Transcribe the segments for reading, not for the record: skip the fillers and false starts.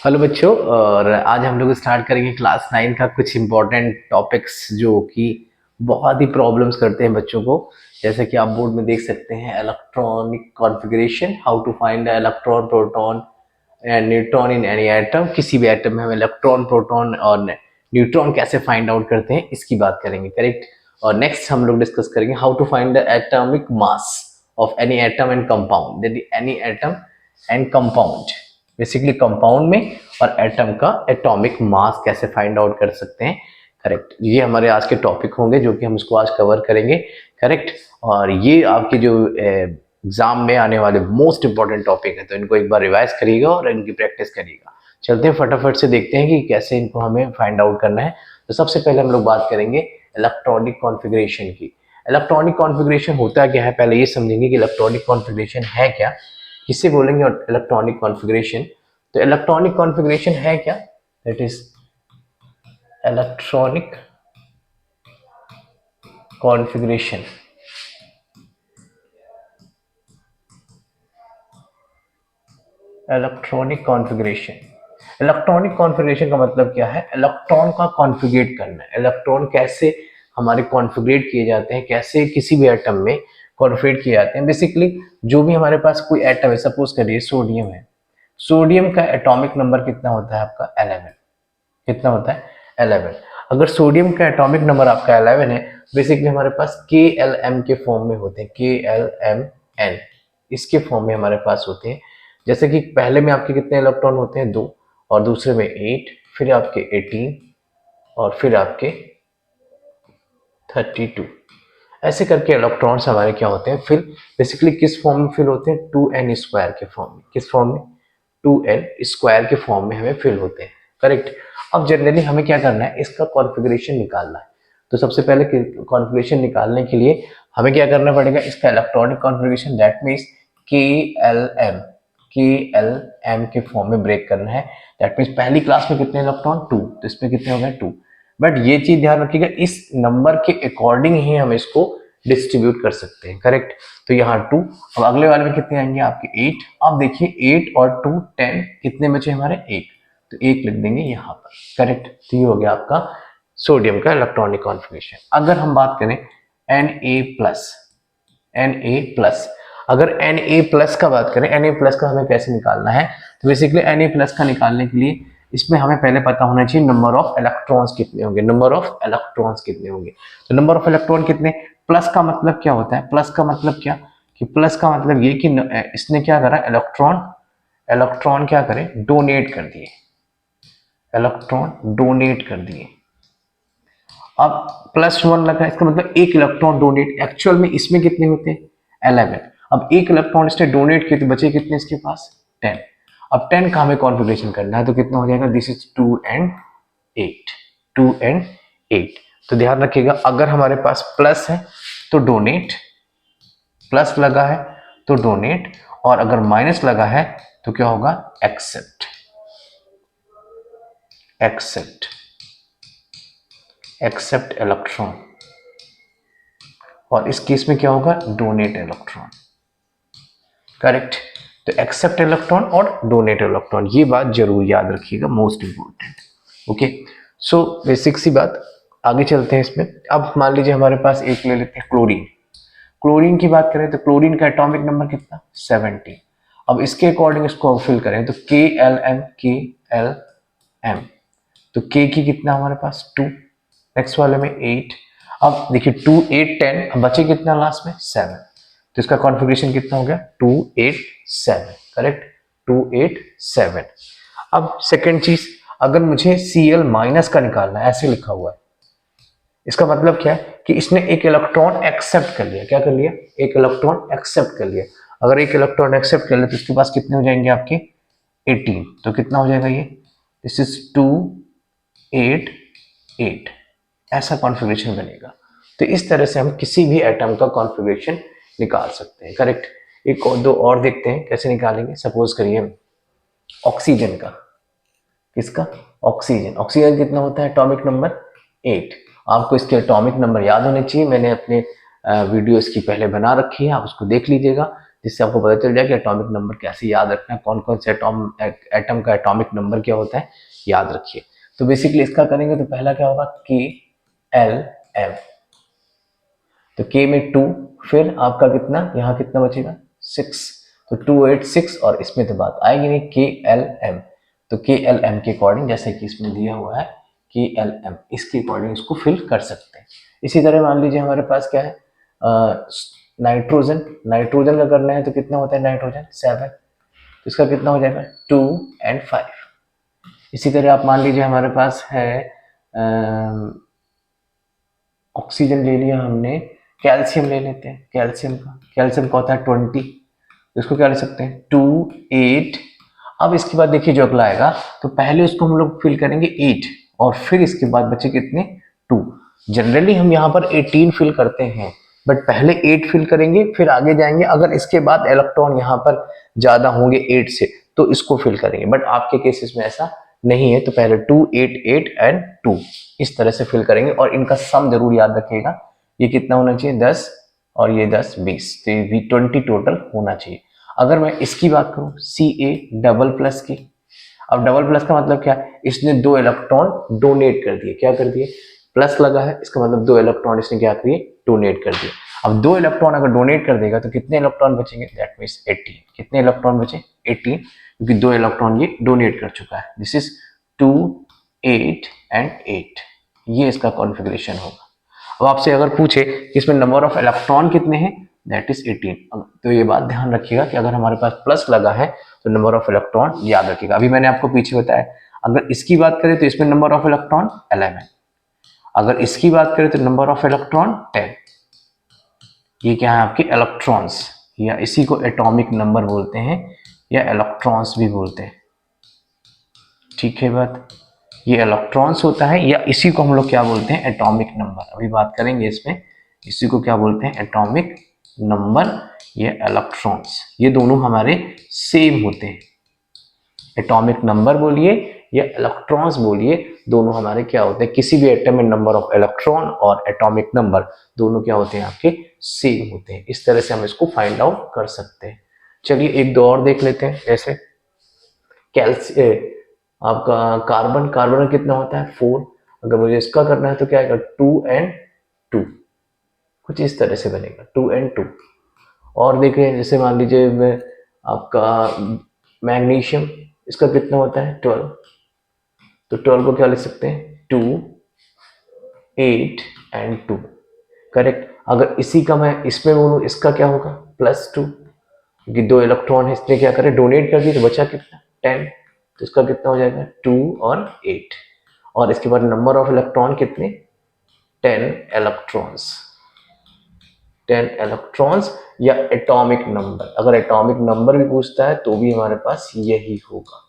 Hello बच्चों। और आज हम लोग स्टार्ट करेंगे क्लास 9 का कुछ इम्पोर्टेंट टॉपिक्स जो कि बहुत ही प्रॉब्लम्स करते हैं बच्चों को। जैसे कि आप बोर्ड में देख सकते हैं, electronic configuration, how to find the electron proton and neutron in any atom. किसी भी एटम में हम इलेक्ट्रॉन प्रोटॉन और न्यूट्रॉन कैसे फाइंड आउट करते हैं इसकी बात करेंगे, करेक्ट। और नेक्स्ट हम लोग डिस्कस करेंगे how to find the atomic mass of any atom and compound, any atom and compound. Basically compound में और एटम का एटॉमिक मास कैसे फाइंड आउट कर सकते हैं, करेक्ट। ये हमारे आज के टॉपिक होंगे जो कि हम इसको आज कवर करेंगे, करेक्ट। और ये आपके जो एग्जाम में आने वाले मोस्ट इंपॉर्टेंट टॉपिक है, तो इनको एक बार रिवाइज करिएगा और इनकी प्रैक्टिस करिएगा। चलते हैं फटाफट से देखते हैं कि कैसे इनको हमें फाइंड आउट करना है। तो सबसे पहले हम लोग बात करेंगे इलेक्ट्रॉनिक कॉन्फ़िगरेशन की। इलेक्ट्रॉनिक कॉन्फ़िगरेशन होता क्या है, पहले ये समझेंगे कि इलेक्ट्रॉनिक कॉन्फ़िगरेशन है क्या, किससे बोलेंगे इलेक्ट्रॉनिक कॉन्फ़िगरेशन। तो इलेक्ट्रॉनिक कॉन्फ़िगरेशन है क्या, that is electronic configuration. Electronic configuration, electronic configuration का मतलब क्या है, इलेक्ट्रॉन का कॉन्फ़िगरेट करना है। इलेक्ट्रॉन कैसे हमारे कॉन्फ़िगरेट किए जाते हैं, कैसे किसी भी एटम में कॉन्फ़िगरेट किए जाते हैं। बेसिकली जो भी हमारे पास कोई एटम है, सपोज करिए सोडियम है, सोडियम का एटॉमिक नंबर कितना होता है आपका 11। कितना होता है 11। अगर सोडियम का एटॉमिक नंबर आपका 11 है, बेसिकली हमारे पास KLm के फॉर्म में होते हैं, KLmn इसके फॉर्म में हमारे पास होते हैं। जैसे कि पहले में आपके कितने इलेक्ट्रॉन होते हैं 2, और दूसरे में 8, फिर आपके 18 और फिर आपके 32। ऐसे करके इलेक्ट्रॉन्स हमारे क्या होते हैं फिल, बेसिकली किस फॉर्म में फिल होते हैं, 2n² के फॉर्म में। किस फॉर्म में, 2n² के फॉर्म में हमें फिल होते हैं, करेक्ट। अब जनरली हमें क्या करना है, इसका कॉन्फ़िगरेशन निकालना है। तो सबसे पहले कॉन्फ़िगरेशन निकालने के लिए हमें क्या करना पड़ेगा, इसका electronic configuration, that means KLm, KLm के फॉर्म में ब्रेक करना है। दैट मीन्स पहली क्लास में कितने इलेक्ट्रॉन 2, तो इसमें कितने हो गए 2। बट ये चीज ध्यान रखिएगा, इस नंबर के अकॉर्डिंग ही हम इसको डिस्ट्रीब्यूट कर सकते हैं, करेक्ट। तो यहाँ 2, अब अगले वाले में कितने आएंगे आपके 8। अब देखिए 8 और 2 10, कितने बचे हमारे 1, तो 1 लिख देंगे यहाँ पर, करेक्ट। तो ये हो गया आपका सोडियम का इलेक्ट्रॉनिक कॉन्फ़िगरेशन। अगर हम बात करें Na+, अगर Na+ का बात करें, Na+ का हमें कैसे निकालना है, तो बेसिकली Na+ का निकालने के लिए इसमें हमें पहले पता होना चाहिए नंबर ऑफ इलेक्ट्रॉन्स कितने होंगे, नंबर ऑफ इलेक्ट्रॉन्स कितने होंगे। तो नंबर ऑफ इलेक्ट्रॉन कितने, प्लस का मतलब क्या होता है, प्लस का मतलब क्या, कि प्लस का मतलब ये कि इसने क्या करा, इलेक्ट्रॉन इलेक्ट्रॉन क्या करे, डोनेट कर दिए, इलेक्ट्रॉन डोनेट कर दिए। अब +1 लगा, इसका मतलब एक इलेक्ट्रॉन डोनेट, एक्चुअल में इसमें कितने होते हैं 11। अब एक इलेक्ट्रॉन इसने डोनेट किए तो बचे कितने इसके पास 10। अब 10 का हमें कॉन्फ़िगरेशन करना है, तो कितना हो जाएगा, दिस इज 2 and 8, 2 and 8। तो ध्यान रखिएगा, अगर हमारे पास प्लस है तो डोनेट, प्लस लगा है तो डोनेट, और अगर माइनस लगा है तो क्या होगा, एक्सेप्ट, एक्सेप्ट, एक्सेप्ट इलेक्ट्रॉन। और इस केस में क्या होगा, डोनेट इलेक्ट्रॉन, करेक्ट। तो एक्सेप्ट इलेक्ट्रॉन और डोनेट इलेक्ट्रॉन, ये बात जरूर याद रखिएगा, most important. Okay, so basic सी बात, आगे चलते हैं इसमें। अब मान लीजिए हमारे पास एक ले लेते हैं क्लोरीन। क्लोरीन की बात करें तो क्लोरीन का एटॉमिक नंबर कितना, 70। अब इसके अकॉर्डिंग इसको फिल करें तो KLm, KLm, तो K की कितना हमारे पास 2, नेक्स्ट वाले में 8। अब देखिए 2 8 10, अब बचे कितना लास्ट में 7। तो इसका कॉन्फ़िगरेशन कितना हो गया, 2 8 7, करेक्ट, 2 8 7। अब सेकंड चीज, अगर मुझे Cl- का निकालना है, ऐसे लिखा हुआ है, इसका मतलब क्या है कि इसने एक इलेक्ट्रॉन एक्सेप्ट कर लिया, क्या कर लिया, एक इलेक्ट्रॉन एक्सेप्ट कर लिया। अगर एक इलेक्ट्रॉन एक्सेप्ट कर लिया तो इसके पास कितने हो जाएंगे आपके 18। तो कितना हो जाएगा ये, दिस इज 2 8 8, ऐसा कॉन्फ़िगरेशन बनेगा। तो इस तरह से हम किसी भी एटम का कॉन्फ़िगरेशन निकाल सकते हैं, करेक्ट। एक और दो और देखते हैं कैसे निकालेंगे। सपोज करिए ऑक्सीजन का, किसका, ऑक्सीजन। ऑक्सीजन कितना होता है, एटॉमिक नंबर 8। आपको इसके एटॉमिक नंबर याद होने चाहिए, मैंने अपने वीडियो इसकी पहले बना रखी है, आप उसको देख लीजिएगा। जिससे आपको पता चल जाए कि एटॉमिक नंबर कैसे याद रखना है, कौन कौन से एटम का एटॉमिक नंबर क्या होता है, याद रखिए। तो बेसिकली इसका करेंगे तो पहला क्या होगा, KLM, तो K में 2, फिर आपका कितना, यहाँ कितना बचेगा 6, तो 2 8 6, और इसमें तो बात आएगी नहीं, KLM। तो KLM के अकॉर्डिंग, जैसे कि इसमें दिया हुआ है KLM, इसके अकॉर्डिंग इसको फिल कर सकते हैं। इसी तरह मान लीजिए हमारे पास क्या है, नाइट्रोजन, नाइट्रोजन का करना है तो कितना होता है नाइट्रोजन 7, तो इसका कितना हो जाएगा 2 और 5। इसी तरह आप मान लीजिए हमारे पास है ऑक्सीजन ले लिया हमने, कैल्शियम ले लेते हैं, कैल्शियम का होता है 20, इसको क्या ले सकते हैं 2 8। अब इसके बाद देखिए जो अगला आएगा, तो पहले उसको हम लोग फिल करेंगे 8, और फिर इसके बाद बचे कितने 2। जनरली हम यहाँ पर 18 फिल करते हैं, बट पहले 8 फिल करेंगे फिर आगे जाएंगे, अगर इसके बाद इलेक्ट्रॉन यहाँ पर ज्यादा होंगे 8 से तो इसको फिल करेंगे, बट आपके केसेस में ऐसा नहीं है, तो पहले 2 8 8 एंड 2 इस तरह से फिल करेंगे, और इनका सम जरूर याद रखिएगा, ये कितना होना चाहिए 10 और ये 10 20, तो ये 20 टोटल होना चाहिए। अगर मैं इसकी बात करूं Ca डबल प्लस की, अब डबल प्लस का मतलब क्या है, इसने 2 इलेक्ट्रॉन डोनेट कर दिए, क्या कर दिए, प्लस लगा है, इसका मतलब 2 इलेक्ट्रॉन इसने क्या किए, डोनेट कर दिए। अब 2 इलेक्ट्रॉन अगर डोनेट कर देगा तो कितने इलेक्ट्रॉन बचेंगे, दैट मीन्स 18। कितने इलेक्ट्रॉन बचे 18, क्योंकि 2 इलेक्ट्रॉन ये डोनेट कर चुका है। दिस इज 2 8 एंड 8, ये इसका कॉन्फ़िगरेशन होगा। अब आपसे अगर पूछे कि इसमें नंबर ऑफ इलेक्ट्रॉन कितने हैं, दैट इज 18, तो ये बात ध्यान रखिएगा कि अगर हमारे पास प्लस लगा है तो नंबर ऑफ इलेक्ट्रॉन याद रखिएगा। अभी मैंने आपको पीछे बताया, अगर इसकी बात करें तो इसमें नंबर ऑफ इलेक्ट्रॉन 11, अगर इसकी बात करें तो नंबर ऑफ इलेक्ट्रॉन 10। ये क्या है आपके इलेक्ट्रॉन्स, या इसी को एटॉमिक नंबर बोलते हैं या इलेक्ट्रॉन्स भी बोलते हैं, ठीक है बात। ये इलेक्ट्रॉन्स होता है, या इसी को हम लोग क्या बोलते हैं एटॉमिक नंबर, अभी बात करेंगे इसमें, इसी को क्या बोलते हैं एटॉमिक नंबर या इलेक्ट्रॉन्स, ये दोनों हमारे सेम होते हैं। एटॉमिक नंबर बोलिए या इलेक्ट्रॉन्स बोलिए, दोनों हमारे क्या होते हैं, किसी भी एटम में नंबर ऑफ इलेक्ट्रॉन और एटॉमिक नंबर दोनों क्या होते हैं आपके सेम होते हैं। इस तरह से हम इसको फाइंड आउट कर सकते हैं। चलिए एक दो और देख लेते हैं, जैसे आपका कार्बन, कार्बन का कितना होता है 4, अगर मुझे इसका करना है तो क्या आएगा 2 और 2, कुछ इस तरह से बनेगा 2 और 2। और देखें जैसे मान लीजिए आपका मैग्नीशियम, इसका कितना होता है 12, तो 12 को क्या लिख सकते हैं 2 8 और 2, करेक्ट। अगर इसी का मैं इसमें बोलूं, इसका क्या होगा +2, क्योंकि 2 इलेक्ट्रॉन है, इसने क्या करे डोनेट कर दिए, तो बचा कितना 10, तो इसका कितना हो जाएगा 2 और 8, और इसके बाद नंबर ऑफ इलेक्ट्रॉन कितने 10 इलेक्ट्रॉन्स, 10 इलेक्ट्रॉन्स या एटॉमिक नंबर। अगर एटॉमिक नंबर भी पूछता है तो भी हमारे पास यही होगा,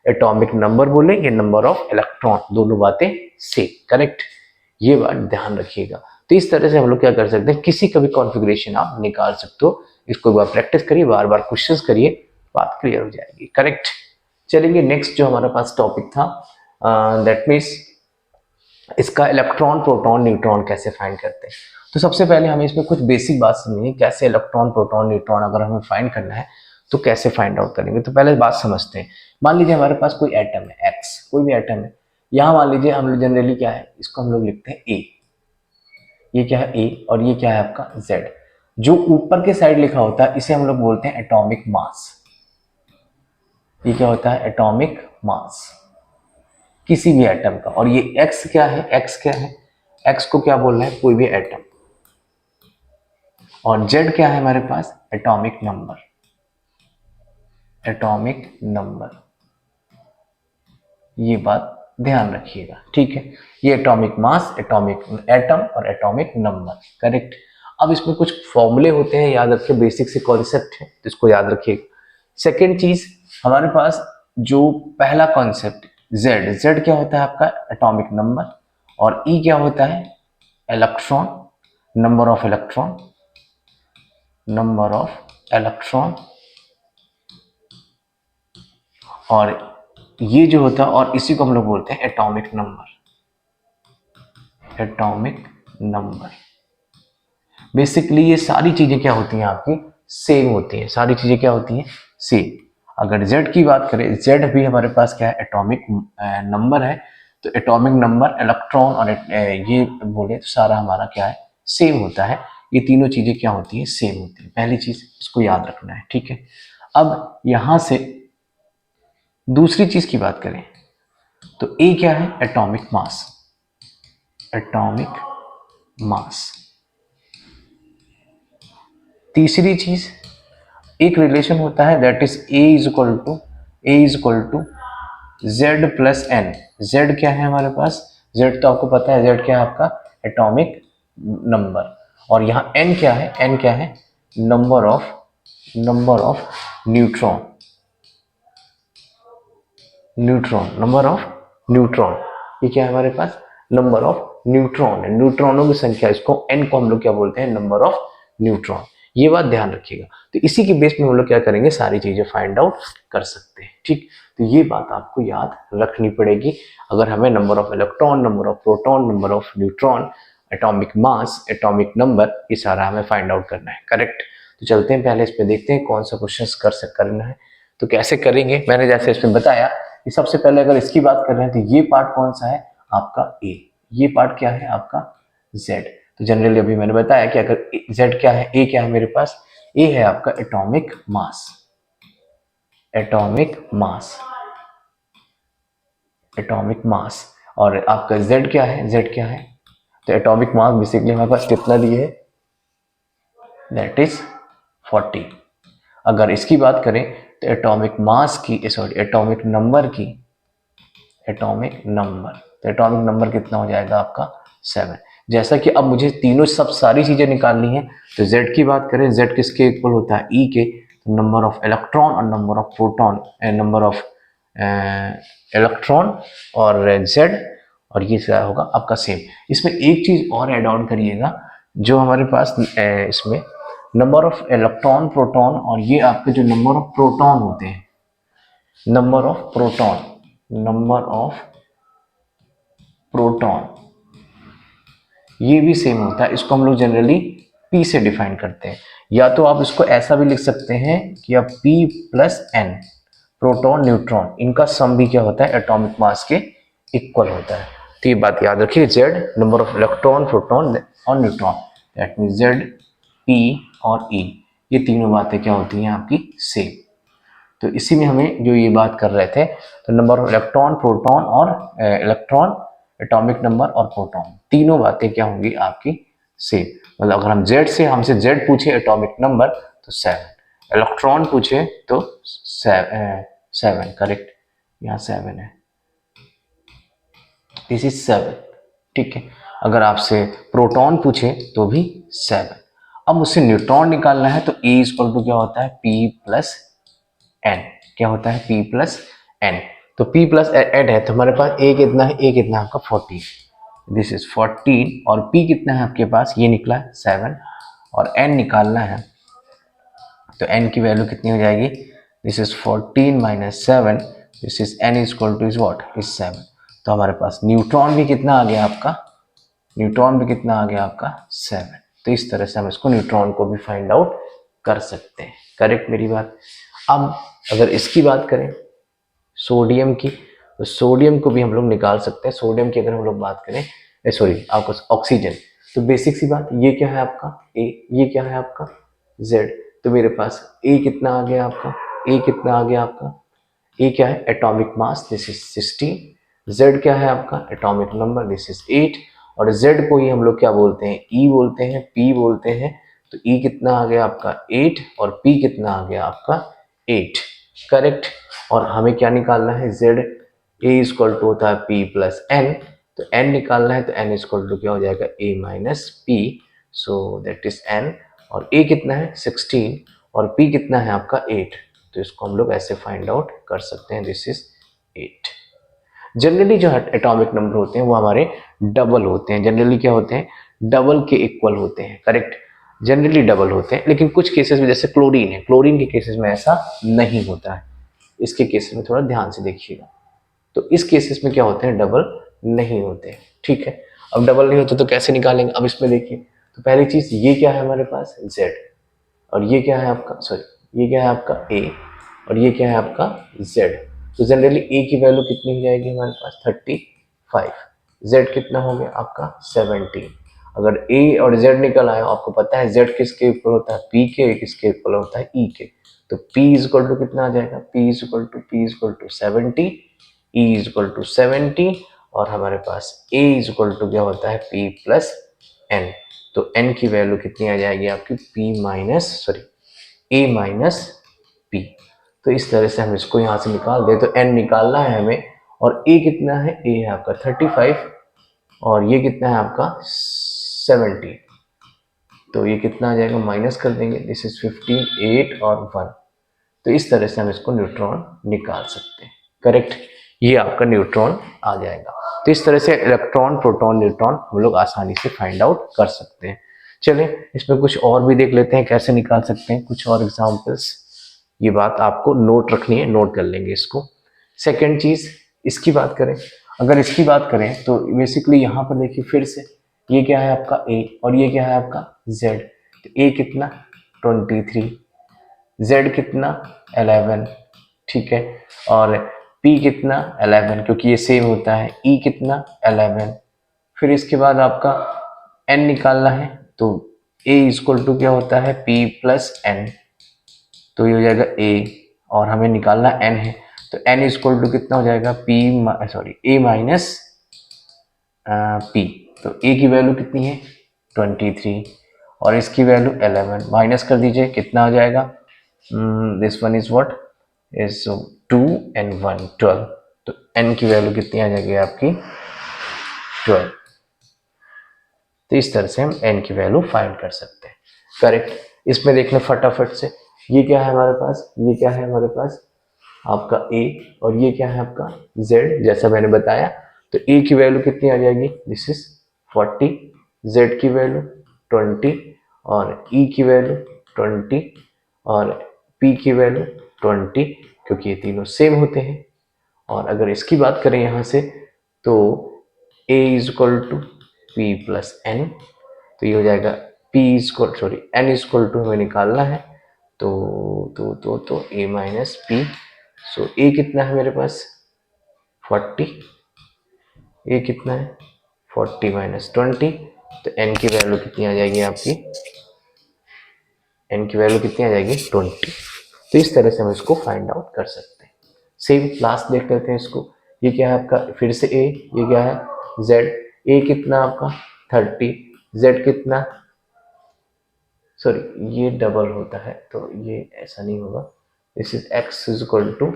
एटॉमिक नंबर बोले या नंबर ऑफ इलेक्ट्रॉन, दोनों बातें सेम, करेक्ट। ये बात ध्यान रखिएगा। तो इस तरह से हम लोग क्या कर सकते हैं, किसी का भी कॉन्फ़िगरेशन आप निकाल सकते हो। इसको एक बार प्रैक्टिस करिए, बार बार क्वेश्चंस करिए, बात क्लियर हो जाएगी, करेक्ट। चलेंगे नेक्स्ट जो हमारे पास टॉपिक था, दैट मीन्स इसका इलेक्ट्रॉन प्रोटॉन न्यूट्रॉन कैसे फाइंड करते हैं। तो सबसे पहले हमें इसमें कुछ बेसिक बात समझनी है, कैसे इलेक्ट्रॉन प्रोटॉन न्यूट्रॉन अगर हमें फाइंड करना है तो कैसे फाइंड आउट करेंगे। तो पहले बात समझते हैं। मान लीजिए हमारे पास कोई एटम है एक्स, कोई भी एटम है, यहाँ मान लीजिए हम लोग जनरली क्या है, इसको हम लोग लिखते हैं ए, ये क्या है ए, और ये क्या है आपका जेड। जो ऊपर के साइड लिखा होता है इसे हम लोग बोलते हैं एटॉमिक मास। ये क्या होता है एटॉमिक मास किसी भी एटम का। और ये एक्स क्या है, एक्स क्या है, एक्स को क्या बोल रहे हैं कोई भी एटम, और जेड क्या है हमारे पास एटॉमिक नंबर, एटॉमिक नंबर। ये बात ध्यान रखिएगा, ठीक है। ये एटॉमिक मास, एटॉमिक एटम और एटॉमिक नंबर, करेक्ट। अब इसमें कुछ फॉर्मूले होते हैं, याद रखिए, बेसिक से कॉन्सेप्ट है तो इसको याद रखिएगा। सेकेंड चीज हमारे पास जो पहला कॉन्सेप्ट जेड, जेड क्या होता है आपका एटॉमिक नंबर, और ई क्या होता है electron, number of electron, number of electron, और ये जो होता है, और इसी को हम लोग बोलते हैं atomic number, atomic number. Basically ये सारी चीजें क्या होती हैं आपकी सेम होती हैं, सारी चीजें क्या होती हैं, सेम। अगर Z की बात करें, Z भी हमारे पास क्या है, एटॉमिक नंबर है, तो एटॉमिक नंबर, इलेक्ट्रॉन और ये बोले तो सारा हमारा क्या है, सेम होता है। ये तीनों चीजें क्या होती हैं, सेम होती हैं। पहली चीज इसको याद रखना है, ठीक है। अब यहां से दूसरी चीज की बात करें तो ए क्या है, एटॉमिक मास, एटॉमिक मास। तीसरी चीज एक रिलेशन होता है, that is A is equal to Z plus N. Z क्या है हमारे पास, जेड तो आपको पता है, जेड क्या है आपका, एटॉमिक नंबर। और यहाँ एन क्या है, एन क्या है, number of neutron, number of neutron. ये क्या है हमारे पास, नंबर ऑफ न्यूट्रॉन है, न्यूट्रॉनों की संख्या, इसको एन को हम लोग क्या बोलते हैं, नंबर ऑफ न्यूट्रॉन। ये बात ध्यान रखिएगा। तो इसी के बेस में हम लोग क्या करेंगे, सारी चीजें फाइंड आउट कर सकते हैं, ठीक। तो ये बात आपको याद रखनी पड़ेगी। अगर हमें number of electron, number of proton, number of neutron, atomic mass, atomic number, ये सारा हमें फाइंड आउट करना है, करेक्ट। तो चलते हैं पहले इस पे, देखते हैं कौन सा क्वेश्चन करना है। तो कैसे करेंगे, मैंने जैसे इसमें बताया कि सबसे पहले अगर इसकी बात कर रहे हैं तो ये पार्ट कौन सा है आपका, ए। ये पार्ट क्या है आपका, जेड। तो जनरली अभी मैंने बताया कि अगर जेड क्या है, ए क्या है मेरे पास, ए है आपका atomic mass, atomic mass, atomic mass. और आपका जेड क्या है, जेड क्या है, तो एटॉमिक मास बेसिकली हमारे पास कितना दिए है, दैट इज 40। अगर इसकी बात करें तो एटॉमिक मास की, सॉरी एटॉमिक नंबर की, एटॉमिक नंबर, तो एटॉमिक नंबर कितना हो जाएगा आपका 7। जैसा कि अब मुझे तीनों सब सारी चीजें निकालनी है, तो Z की बात करें, Z किसके इक्वल होता है, E के। तो नंबर ऑफ इलेक्ट्रॉन और number of proton, number of electron और Z, और ये क्या होगा आपका सेम। इसमें एक चीज और ऐड ऑन करिएगा, जो हमारे पास इसमें नंबर ऑफ इलेक्ट्रॉन, प्रोटॉन, और ये आपके जो नंबर ऑफ प्रोटॉन होते हैं, number of proton, number of proton, ये भी सेम होता है। इसको हम लोग जनरली P से डिफाइन करते हैं, या तो आप इसको ऐसा भी लिख सकते हैं कि अब P plus N, proton neutron, इनका सम भी क्या होता है, एटॉमिक मास के इक्वल होता है। तो ये बात याद रखिए, Z number of electron, proton और neutron, that mean Z, P और E, ये तीनों बातें क्या होती हैं आपकी, सेम। तो इसी में हमें जो ये बात कर रहे थे, तो नंबर ऑफ इलेक्ट्रॉन, प्रोटॉन और इलेक्ट्रॉन, एटॉमिक नंबर और प्रोटॉन, तीनों बातें क्या होंगी आपकी, सेम। मतलब अगर हम Z से, हमसे Z पूछे एटॉमिक नंबर तो 7, इलेक्ट्रॉन पूछे तो 7, करेक्ट, यहाँ 7 है, दिस इज 7, ठीक है। अगर आपसे प्रोटॉन पूछे तो भी 7। अब मुझसे न्यूट्रॉन निकालना है, तो E इक्वल टू क्या होता है, P प्लस एन, क्या होता है, P प्लस एन। तो P प्लस एन है, तो हमारे पास A कितना है, A कितना है आपका 14, दिस इज 14, और P कितना है आपके पास, ये निकला 7, और N निकालना है, तो N की वैल्यू कितनी हो जाएगी, this is 14 minus 7, this is N is equal two is what, is 7। तो हमारे पास न्यूट्रॉन भी कितना आ गया आपका, न्यूट्रॉन भी कितना आ गया आपका 7। तो इस तरह से हम इसको न्यूट्रॉन को भी फाइंड आउट कर सकते हैं, करेक्ट मेरी बात। अब अगर इसकी बात करें सोडियम की, तो सोडियम को भी हम लोग निकाल सकते हैं। सोडियम की अगर हम लोग बात करें, सॉरी आपका ऑक्सीजन, तो बेसिक सी बात, ये क्या है आपका A, ये क्या है आपका Z। तो मेरे पास A कितना आ गया आपका, A कितना आ गया आपका, A क्या है, atomic mass, this is 16, Z क्या है आपका, एटॉमिक नंबर, दिस इज 8, और Z को ही हम लोग क्या बोलते हैं, E बोलते हैं, P बोलते हैं। तो E कितना आ गया आपका 8, और P कितना आ गया आपका 8, करेक्ट। और हमें क्या निकालना है, Z, A इक्वल टू होता है P प्लस एन, तो N निकालना है, तो N इक्वल टू क्या हो जाएगा, A minus P, so that is N। और A कितना है 16, और P कितना है आपका 8, तो इसको हम लोग ऐसे फाइंड आउट कर सकते हैं, दिस इज 8। जनरली जो एटॉमिक नंबर होते हैं वो हमारे डबल होते हैं, जनरली क्या होते हैं, डबल के इक्वल होते हैं, करेक्ट, जनरली डबल होते हैं। लेकिन कुछ केसेस में, जैसे क्लोरीन है, क्लोरीन के केसेस में ऐसा नहीं होता है, इसके केसेस में थोड़ा ध्यान से देखिएगा। तो इस केसेस में क्या होते हैं, डबल नहीं होते, ठीक है। अब डबल नहीं होते तो कैसे निकालेंगे, अब इसमें देखिए, तो पहली चीज ये क्या है हमारे पास, Z, और ये क्या है आपका, सॉरी ये क्या है आपका A, और ये क्या है आपका Z। तो जनरली A की वैल्यू कितनी हो जाएगी हमारे पास 35, Z कितना हो गया आपका 17। अगर A और Z निकल आए, आपको पता है Z किसके इक्वल होता है, P के, किसके इक्वल होता है E के। तो P इज इक्वल टू कितना आ जाएगा, P is equal to 70, E is equal to 70, और हमारे पास A इज इक्वल टू क्या होता है P प्लस N। तो N की वैल्यू कितनी आ जाएगी आपकी A माइनस P। तो इस तरह से हम इसको यहाँ से निकाल दे, तो N निकालना है हमें, और A कितना है, A है आपका 35, और ये कितना है आपका 70। तो ये कितना आ जाएगा, माइनस कर देंगे, दिस इज 15, 8 और 1। तो इस तरह से हम इसको न्यूट्रॉन निकाल सकते हैं। करेक्ट, ये आपका न्यूट्रॉन आ जाएगा। तो इस तरह से इलेक्ट्रॉन, प्रोटॉन, न्यूट्रॉन हम लोग आसानी से फाइंड आउट कर सकते हैं। चलिए इसमें कुछ और भी देख लेते हैं कैसे निकाल सकते हैं, कुछ और एग्जांपल्स। ये बात आपको नोट रखनी है, नोट कर लेंगे इसको। सेकेंड चीज, इसकी बात करें, अगर इसकी बात करें तो बेसिकली यहाँ पर देखिए फिर से, ये क्या है आपका A और ये क्या है आपका Z। तो A कितना 23, Z कितना 11, ठीक है, और P कितना 11 क्योंकि ये सेम होता है, E कितना 11। फिर इसके बाद आपका N निकालना है, तो A इक्वल टू क्या होता है P प्लस N, तो ये हो जाएगा A, और हमें निकालना N है, तो N इक्वल टू कितना हो जाएगा A माइनस P। तो A की वैल्यू कितनी है 23, और इसकी वैल्यू 11, माइनस कर दीजिए कितना हो जाएगा, this one is what is 2 and 1 12। तो N की वैल्यू कितनी आ जाएगी आपकी 12। तो इस तरह से हम N की वैल्यू फाइंड कर सकते हैं। करेक्ट, इसमें देख लें फटाफट से, ये क्या है हमारे पास, ये क्या है हमारे पास आपका A, और ये क्या है आपका Z, जैसा मैंने बताया। तो A की वैल्यू कितनी आ जाएगी, दिस इज 40, Z की वैल्यू 20, और E की वैल्यू 20, और P की वैल्यू 20, क्योंकि ये तीनों सेम होते हैं। और अगर इसकी बात करें यहाँ से, तो A is equal to P plus N, तो ये हो जाएगा N इक्वल टू हमें निकालना है, तो A minus P। So A कितना है मेरे पास 40, A कितना है 40 माइनस 20, तो N की वैल्यू कितनी आ जाएगी आपकी, N की वैल्यू कितनी आ जाएगी 20। तो इस तरह से हम इसको फाइंड आउट कर सकते हैं। सेम लास्ट देख लेते हैं इसको, ये क्या है आपका फिर से A, ये क्या है Z। A कितना आपका 30, Z कितना, सॉरी ये डबल होता है तो ये ऐसा नहीं होगा, this is x is equal to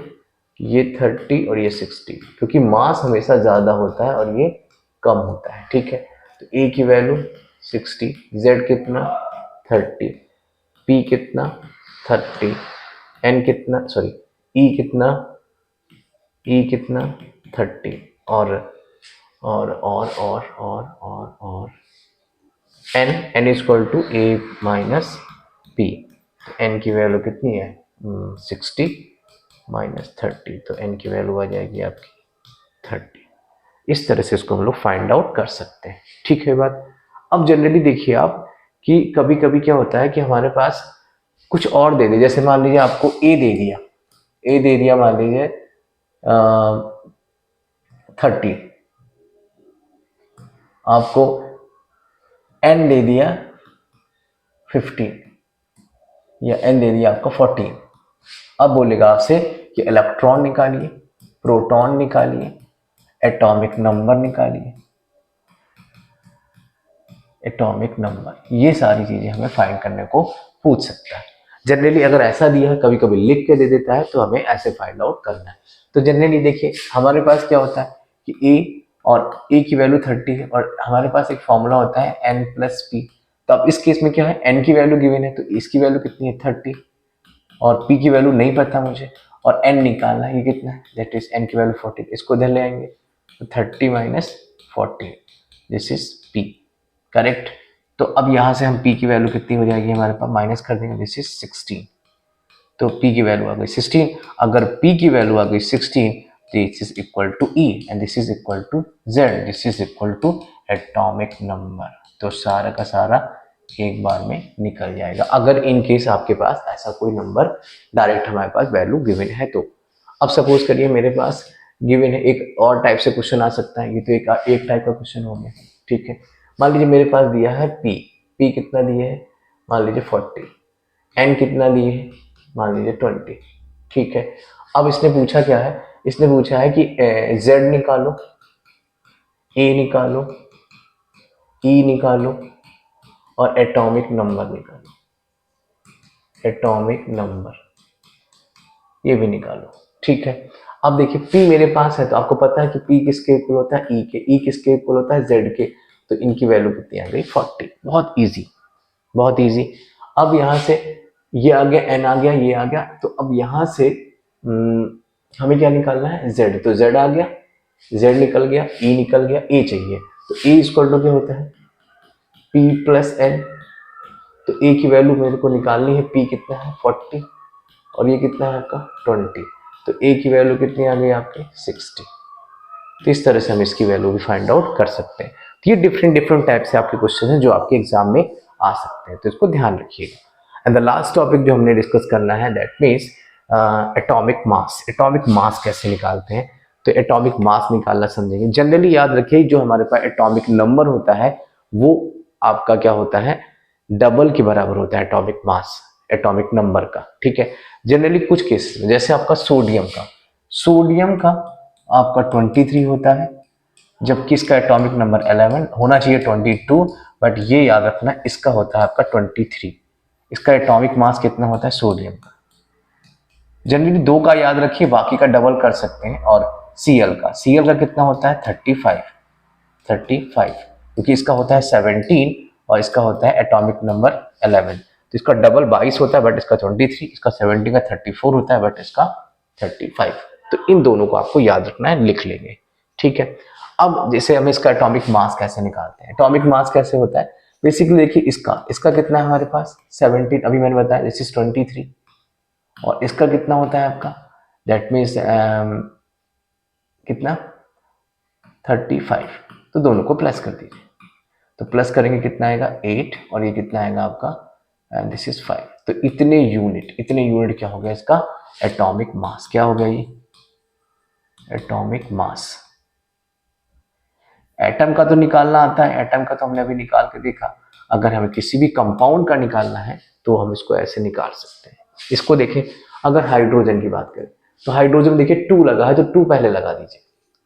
ये 30 और ये 60, क्योंकि मास हमेशा ज़्यादा होता है और ये कम होता है, ठीक है। तो A की वैल्यू 60, Z कितना 30, P कितना 30, N कितना सॉरी E कितना 30, और N is equal to A minus P। तो N की वैल्यू कितनी है 60 माइनस 30, तो N की वैल्यू आ जाएगी आपकी 30। इस तरह से इसको हम लोग फाइंड आउट कर सकते हैं, ठीक है बात। अब जनरली देखिए आप कि कभी कभी क्या होता है कि हमारे पास कुछ और दे दे, जैसे मान लीजिए आपको A दे दिया मान लीजिए 30, आपको N दे दिया 15, या N दे दिया आपका 14। अब बोलेगा आपसे कि इलेक्ट्रॉन निकालिए, प्रोटॉन निकालिए, एटॉमिक नंबर निकालिए, एटॉमिक नंबर, ये सारी चीजें हमें फाइंड करने को पूछ सकता है। जनरली अगर ऐसा दिया है, कभी कभी लिख के दे देता है, तो हमें ऐसे फाइंड आउट करना है। तो जनरली देखिए हमारे पास क्या होता है कि A की वैल्यू 30 है, और हमारे पास एक फॉर्मूला होता है N प्लस P। तो अब इस केस में क्या है, N की वैल्यू गिवन है, तो इसकी वैल्यू कितनी है 30, और P की वैल्यू नहीं पता मुझे, और N निकालना है, ये कितना है, दैट इज N की वैल्यू 40, इसको इधर ले आएंगे, तो 30 minus 40, this is P। Correct. तो अब यहाँ से हम P की वैल्यू कितनी हो जाएगी हमारे पास, माइनस कर देंगे, दिस इज 16। तो P की वैल्यू आ गई 16। अगर P की वैल्यू आ गई 16, this is equal to E and this is equal to Z, this is equal to atomic number. तो सारा का सारा एक बार में निकल जाएगा, अगर इन केस आपके पास ऐसा कोई नंबर डायरेक्ट हमारे पास वैल्यू गिवन है तो। अब सपोज करिए मेरे पास गिवन है, एक और टाइप से क्वेश्चन आ सकता है, ये तो एक टाइप का क्वेश्चन हो गया, ठीक है। मान लीजिए मेरे पास दिया है पी कितना दिए है, मान लीजिए 40, एन कितना दिए है, मान लीजिए 20, ठीक है। अब इसने पूछा क्या है, इसने पूछा है कि जेड निकालो, ए निकालो, ई निकालो और एटॉमिक नंबर निकालो, एटॉमिक नंबर ये भी निकालो, ठीक है। अब देखिए P मेरे पास है तो आपको पता है कि P किसके इक्वल होता है E के, E किसके इक्वल होता है Z के, तो इनकी वैल्यू कितनी आ गई 40। बहुत इजी, बहुत इजी। अब यहाँ से ये आ गया, N आ गया, ये आ गया, तो अब यहाँ से हमें क्या निकालना है Z, तो Z आ गया, Z निकल गया, E निकल गया, A चाहिए, तो A इक्वल टू क्या होता है P प्लस N, तो A की वैल्यू मेरे को निकालनी है, P कितना है 40 और ये कितना है आपका 20, तो A की वैल्यू कितनी आ गई आपकी 60। तो इस तरह से हम इसकी वैल्यू भी फाइंड आउट कर सकते हैं। तो ये डिफरेंट टाइप से आपके क्वेश्चन हैं जो आपके एग्जाम में आ सकते हैं, तो इसको ध्यान रखिएगा। एंड द लास्ट टॉपिक जो हमने डिस्कस करना है that means atomic mass. Atomic mass कैसे निकालते हैं, तो एटॉमिक मास निकालना समझेंगे। जनरली याद रखिए जो हमारे पास एटॉमिक नंबर होता है वो आपका क्या होता है डबल के बराबर होता है एटॉमिक मास, एटॉमिक नंबर का, ठीक है। जनरली कुछ केस में जैसे आपका सोडियम का आपका 23 होता है, जबकि इसका एटॉमिक नंबर 11 होना चाहिए 22, बट ये याद रखना इसका होता है आपका 23। इसका एटॉमिक मास कितना होता है सोडियम का, जनरली 2 का याद रखिए, बाकी का डबल कर सकते हैं। और Cl का कितना होता है 35, क्योंकि इसका होता है 17 और इसका होता है एटॉमिक नंबर 11, तो इसका डबल 22 होता है बट इसका 23, इसका 17 का 34 होता है बट इसका 35। तो इन दोनों को आपको याद रखना है, लिख लेंगे, ठीक है। अब जैसे हम इसका एटॉमिक मास कैसे निकालते हैं, एटॉमिक मास कैसे होता है, बेसिकली देखिए इसका कितना है हमारे पास 17, अभी मैंने बताया दिस इज 23, और इसका कितना होता है आपका दैट मीन्स कितना 35, तो दोनों को प्लस कर दीजिए, तो प्लस करेंगे कितना आएगा 8 और ये कितना आएगा आपका एंड दिस इज 5। तो इतने यूनिट क्या हो गया इसका एटॉमिक मास, क्या हो गया ये एटॉमिक मास। एटम का तो निकालना आता है, एटम का तो हमने अभी निकाल के देखा। अगर हमें किसी भी कंपाउंड का निकालना है तो हम इसको ऐसे निकाल सकते हैं। इसको देखें, अगर हाइड्रोजन की बात करें तो हाइड्रोजन देखिए 2 लगा है तो 2 पहले लगा दीजिए,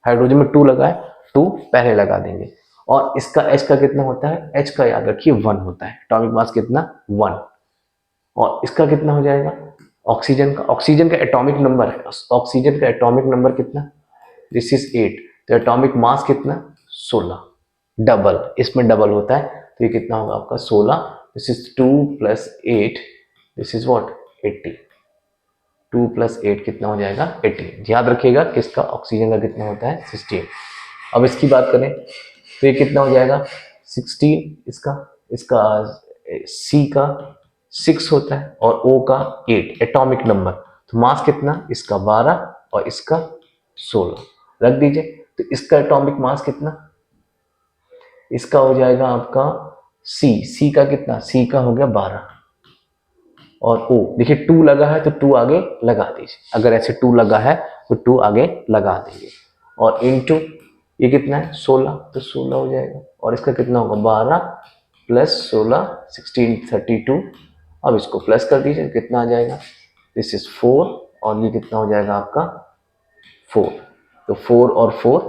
हाइड्रोजन में 2 लगा है 2 पहले लगा देंगे। और इसका H का कितना होता है, H का याद रखिए 1 होता है, एटॉमिक मास कितना 1। और इसका कितना हो जाएगा ऑक्सीजन का एटॉमिक नंबर है, ऑक्सीजन का एटॉमिक नंबर कितना दिस इज 8, तो एटॉमिक मास कितना 16, डबल इसमें डबल होता है, तो ये कितना होगा आपका 16, this is 2 + 8 this is what 80, 2 + 8 कितना हो जाएगा 80। याद रखिएगा किसका ऑक्सीजन का कितना होता है 16। अब इसकी बात करें तो ये कितना हो जाएगा 16, इसका C का 6 होता है और O का 8 एटॉमिक नंबर, तो मास कितना इसका 12 और इसका 16 रख दीजिए। तो इसका एटॉमिक मास कितना, इसका हो जाएगा आपका C का कितना, C का हो गया 12 और O देखिए 2 लगा है तो 2 आगे लगा दीजिए, अगर ऐसे 2 लगा है तो 2 आगे लगा देंगे, और इनटू ये कितना है 16, तो 16 हो जाएगा, और इसका कितना होगा 12 + 16 16 32। अब इसको प्लस कर दीजिए कितना आ जाएगा दिस इज 4 और ये कितना हो जाएगा आपका 4, तो 4 और 4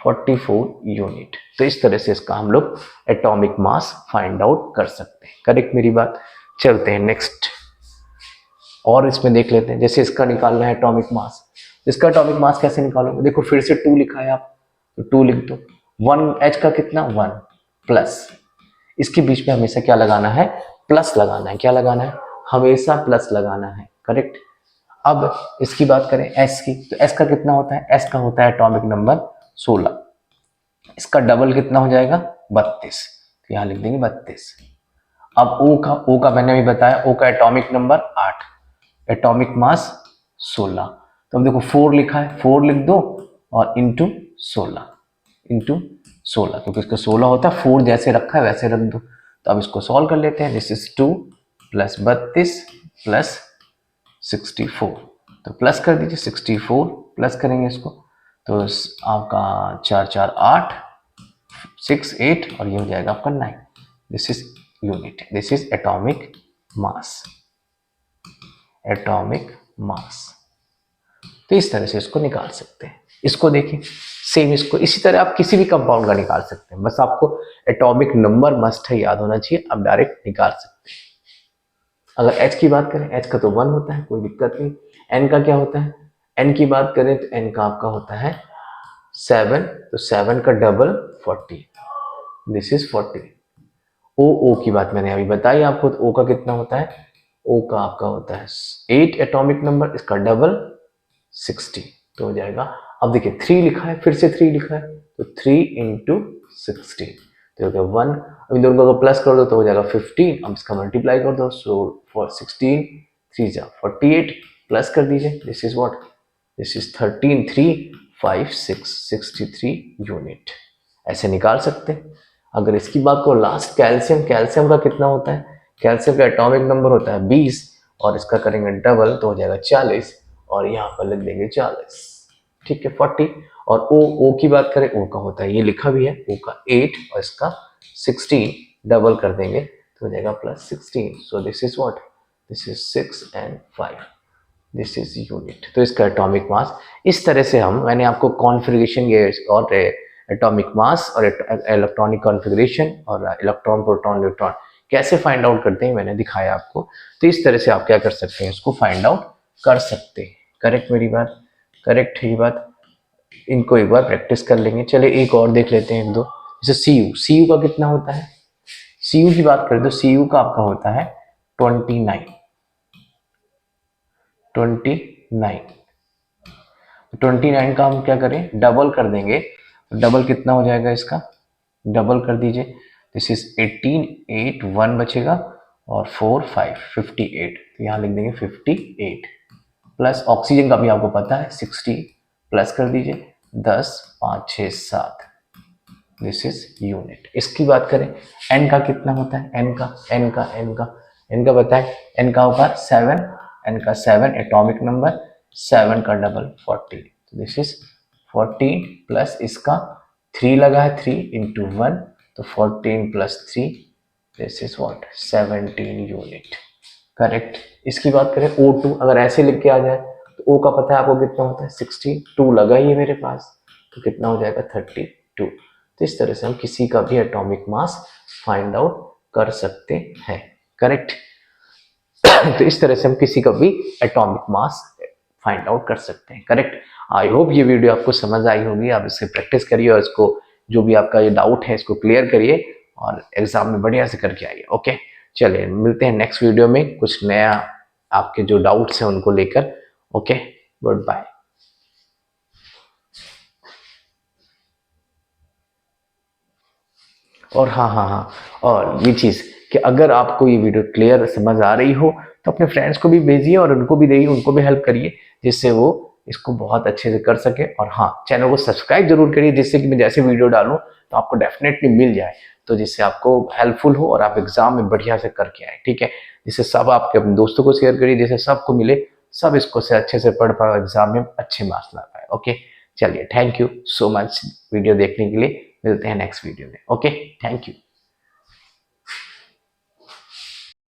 44 यूनिट। तो इस तरह से इसका हम लोग एटॉमिक मास फाइंड आउट कर सकते हैं, करेक्ट मेरी बात। चलते हैं नेक्स्ट और इसमें देख लेते हैं, जैसे इसका निकालना है एटॉमिक मास, इसका एटॉमिक मास कैसे निकालोगे, देखो फिर से 2 लिखा है आप तो 2 लिख दो, 1 H का कितना 1 प्लस, इसके बीच में हमेशा क्या लगाना है प्लस लगाना है, क्या लगाना है हमेशा प्लस लगाना है, करेक्ट। अब इसकी बात करें S की, तो S का कितना होता है, S का होता है एटॉमिक नंबर 16, इसका डबल कितना हो जाएगा 32, तो यहाँ लिख देंगे 32। अब O का मैंने अभी बताया, O का एटॉमिक नंबर 8, एटॉमिक मास 16, तो अब देखो 4 लिखा है 4 लिख दो और इंटू 16 क्योंकि इसका 16 होता है, 4 जैसे रखा है वैसे रख दो, तो अब इसको सॉल्व कर लेते हैं। दिस इज 2 प्लस 32 प्लस 64, तो प्लस कर दीजिए 64 प्लस करेंगे इसको, तो आपका 4 4 8 6 8 और ये हो जाएगा आपका 9। This is unit, this is atomic mass, atomic mass. तो इस तरह से इसको निकाल सकते हैं। इसको देखिए सेम, इसको इसी तरह आप किसी भी कंपाउंड का निकाल सकते हैं, बस आपको एटॉमिक नंबर मस्ट है याद होना चाहिए, आप डायरेक्ट निकाल सकते हैं। अगर H की बात करें, H का तो 1 होता है, कोई दिक्कत नहीं। N का क्या होता है, N की बात करें तो N का आपका होता है 7, तो 7 का डबल 40, दिस इज 40। O की बात मैंने अभी बताई आपको, तो O का कितना होता है, O का आपका होता है 8 एटॉमिक नंबर, इसका डबल 60, तो हो जाएगा। अब देखिए 3 लिखा है, फिर से 3 लिखा है, तो 3 इंटू 60 तो हो गया 1। अब इन दोनों को प्लस कर दो तो हो जाएगा 15, अब इसका मल्टीप्लाई कर दो, सो फॉर 16 3 जा 48 प्लस कर दीजिए, this is what, this is 13 3 5 6 63 unit. ऐसे निकाल सकते हैं। अगर इसकी बात करो लास्ट कैल्शियम, कैल्शियम का कितना होता है, कैल्शियम का एटॉमिक नंबर होता है 20 और इसका करेंगे डबल तो हो जाएगा 40 और यहाँ पर लिख देंगे 40, ठीक है 40। और ओ की बात करें, ओ का होता है, ये लिखा भी है, ओ का 8 और इसका 16 डबल कर देंगे तो हो जाएगा plus 16, so this is what, this is 6 and 5, this is unit. तो इसका एटॉमिक मास इस तरह से मैंने आपको कॉन्फ़िगरेशन ये और एटॉमिक मास और इलेक्ट्रॉनिक कॉन्फ़िगरेशन और इलेक्ट्रॉन प्रोटॉन न्यूट्रॉन कैसे फाइंड आउट करते हैं मैंने दिखाया आपको। तो इस तरह से आप क्या कर सकते हैं, इसको फाइंड आउट कर सकते हैं। करेक्ट मेरी बात, करेक्ट है ये बात। इनको एक बार प्रैक्टिस कर लेंगे। चलिए एक और देख लेते हैं, एक दो। जैसे सी यू का कितना होता है, सी यू की बात करें तो सी यू का आपका होता है 29, 29 का हम क्या करें, डबल कर देंगे, डबल कितना हो जाएगा इसका, डबल कर दीजिए, दिस इज 18 8 1 बचेगा और 4 5 58, तो यहाँ लिख देंगे 58 प्लस ऑक्सीजन का भी आपको पता है 60 प्लस कर दीजिए 10 5 6 7, दिस इज यूनिट। इसकी बात करें एन का कितना होता है, एन का बताएं, एन का होगा 7, एन का 7 एटॉमिक नंबर, 7 का डबल 40, तो दिस इज 14 प्लस इसका 3 लगा है, 3 इंटू 1 तो 14 plus 3, this is what 17 unit. Correct. इसकी बात करें O2, अगर ऐसे लिख के आ जाए तो O का पता है आपको कितना होता है 62 लगा ही है मेरे पास, तो कितना हो जाएगा 32। तो इस तरह से हम किसी का भी एटॉमिक मास फाइंड आउट कर सकते हैं। करेक्ट। तो इस तरह से हम किसी का भी एटॉमिक मास फाइंड आउट कर सकते हैं। करेक्ट। आई होप ये वीडियो आपको समझ आई होगी, आप इससे प्रैक्टिस करिए और इसको जो भी आपका ये डाउट है इसको क्लियर करिए और एग्जाम में बढ़िया से करके आइए। ओके, चलिए मिलते हैं नेक्स्ट वीडियो में कुछ नया आपके जो डाउट्स हैं उनको लेकर। Okay, goodbye. और हाँ, और ये चीज़ कि अगर आपको ये वीडियो क्लियर समझ आ रही हो तो अपने फ्रेंड्स को भी भेजिए और उनको भी देइए, उनको भी हेल्प करिए जिससे वो इसको बहुत अच्छे से कर सके। और हाँ, चैनल को सब्सक्राइब जरूर करिए जिससे कि मैं जैसे वीडियो डालूं तो आपको डेफिनेटली मिल जाए, तो जिससे आपको हेल्पफुल हो और आप एग्जाम में बढ़िया से करके आए। ठीक है, जिससे सब आपके अपने दोस्तों को शेयर करिए, जिससे सबको मिले, सब इसको से अच्छे से पढ़ पाए, एग्जाम में अच्छे मार्क्स ला पाए। ओके, चलिए thank you so much video देखने के लिए। मिलते हैं नेक्स्ट वीडियो में। Okay, thank you.